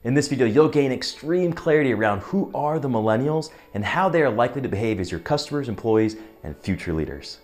In this video, you'll gain extreme clarity around who are the millennials and how they are likely to behave as your customers, employees, and future leaders.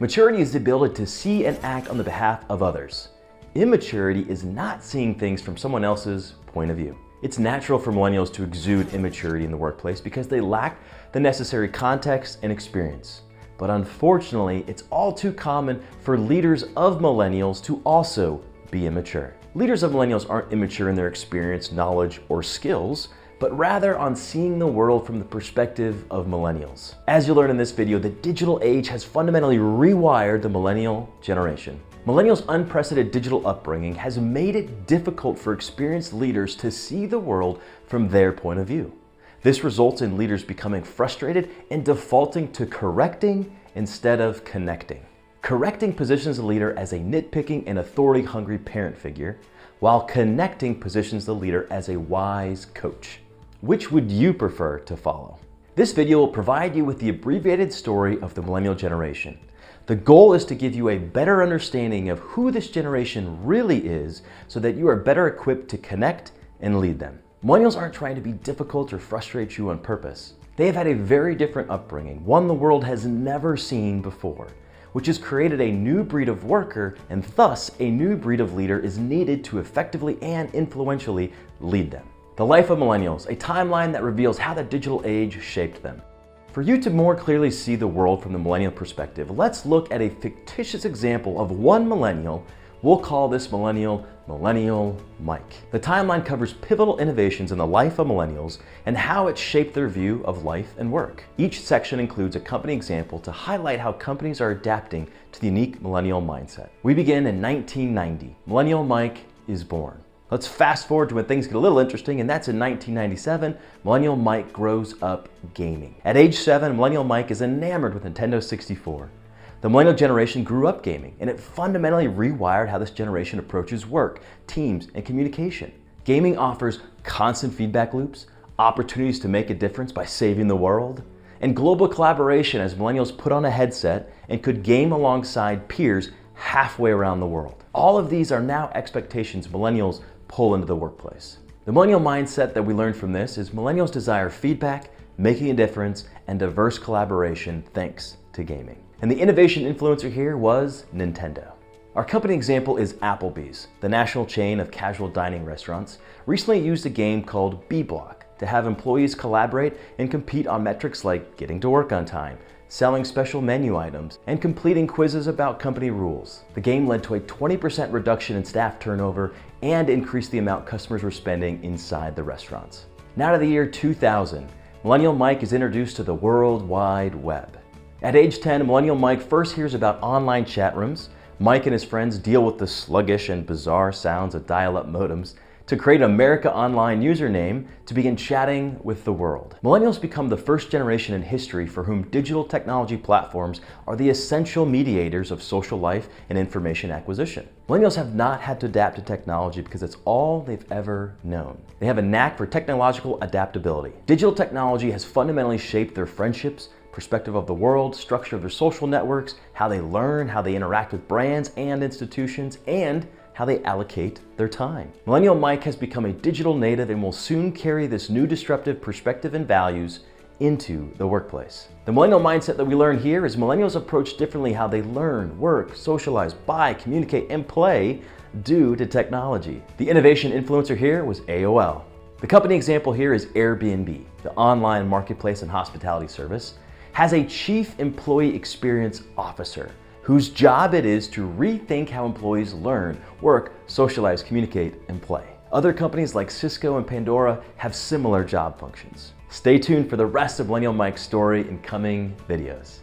Maturity is the ability to see and act on the behalf of others. Immaturity is not seeing things from someone else's point of view. It's natural for millennials to exude immaturity in the workplace because they lack the necessary context and experience. But unfortunately, it's all too common for leaders of millennials to also be immature. Leaders of millennials aren't immature in their experience, knowledge, or skills, but rather on seeing the world from the perspective of millennials. As you'll learn in this video, the digital age has fundamentally rewired the millennial generation. Millennials' unprecedented digital upbringing has made it difficult for experienced leaders to see the world from their point of view. This results in leaders becoming frustrated and defaulting to correcting instead of connecting. Correcting positions the leader as a nitpicking and authority-hungry parent figure, while connecting positions the leader as a wise coach. Which would you prefer to follow? This video will provide you with the abbreviated story of the millennial generation. The goal is to give you a better understanding of who this generation really is so that you are better equipped to connect and lead them. Millennials aren't trying to be difficult or frustrate you on purpose. They have had a very different upbringing, one the world has never seen before, which has created a new breed of worker, and thus a new breed of leader is needed to effectively and influentially lead them. The Life of Millennials, a timeline that reveals how the digital age shaped them. For you to more clearly see the world from the millennial perspective, let's look at a fictitious example of one millennial. We'll call this Millennial Mike. The timeline covers pivotal innovations in the life of millennials and how it shaped their view of life and work. Each section includes a company example to highlight how companies are adapting to the unique millennial mindset. We begin in 1990. Millennial Mike is born. Let's fast forward to when things get a little interesting, and that's in 1997. Millennial Mike grows up gaming. At age 7, Millennial Mike is enamored with Nintendo 64. The millennial generation grew up gaming, and it fundamentally rewired how this generation approaches work, teams, and communication. Gaming offers constant feedback loops, opportunities to make a difference by saving the world, and global collaboration as millennials put on a headset and could game alongside peers halfway around the world. All of these are now expectations millennials pull into the workplace. The millennial mindset that we learned from this is millennials desire feedback, making a difference, and diverse collaboration thanks to gaming. And the innovation influencer here was Nintendo. Our company example is Applebee's, the national chain of casual dining restaurants, recently used a game called B-Block to have employees collaborate and compete on metrics like getting to work on time, selling special menu items, and completing quizzes about company rules. The game led to a 20% reduction in staff turnover and increased the amount customers were spending inside the restaurants. Now to the year 2000, Millennial Mike is introduced to the World Wide Web. At age 10, Millennial Mike first hears about online chat rooms. Mike and his friends deal with the sluggish and bizarre sounds of dial-up modems to create an America Online username to begin chatting with the world. Millennials become the first generation in history for whom digital technology platforms are the essential mediators of social life and information acquisition. Millennials have not had to adapt to technology because it's all they've ever known. They have a knack for technological adaptability. Digital technology has fundamentally shaped their friendships, perspective of the world, structure of their social networks, how they learn, how they interact with brands and institutions, and how they allocate their time. Millennial Mike has become a digital native and will soon carry this new disruptive perspective and values into the workplace. The millennial mindset that we learn here is millennials approach differently how they learn, work, socialize, buy, communicate, and play due to technology. The innovation influencer here was AOL. The company example here is Airbnb, the online marketplace and hospitality service, has a chief employee experience officer whose job it is to rethink how employees learn, work, socialize, communicate, and play. Other companies like Cisco and Pandora have similar job functions. Stay tuned for the rest of Millennial Mike's story in coming videos.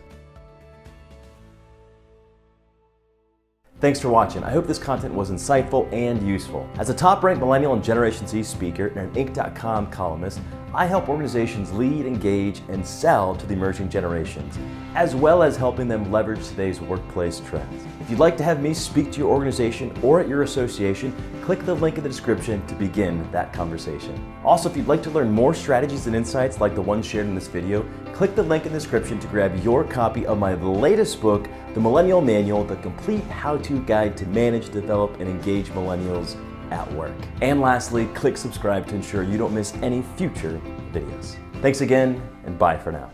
Thanks for watching. I hope this content was insightful and useful. As a top-ranked Millennial and Generation Z speaker and an Inc.com columnist, I help organizations lead, engage, and sell to the emerging generations, as well as helping them leverage today's workplace trends. If you'd like to have me speak to your organization or at your association, click the link in the description to begin that conversation. Also, if you'd like to learn more strategies and insights like the ones shared in this video, click the link in the description to grab your copy of my latest book, The Millennial Manual, the complete how-to guide to manage, develop, and engage millennials at work. And lastly, click subscribe to ensure you don't miss any future videos. Thanks again, and bye for now.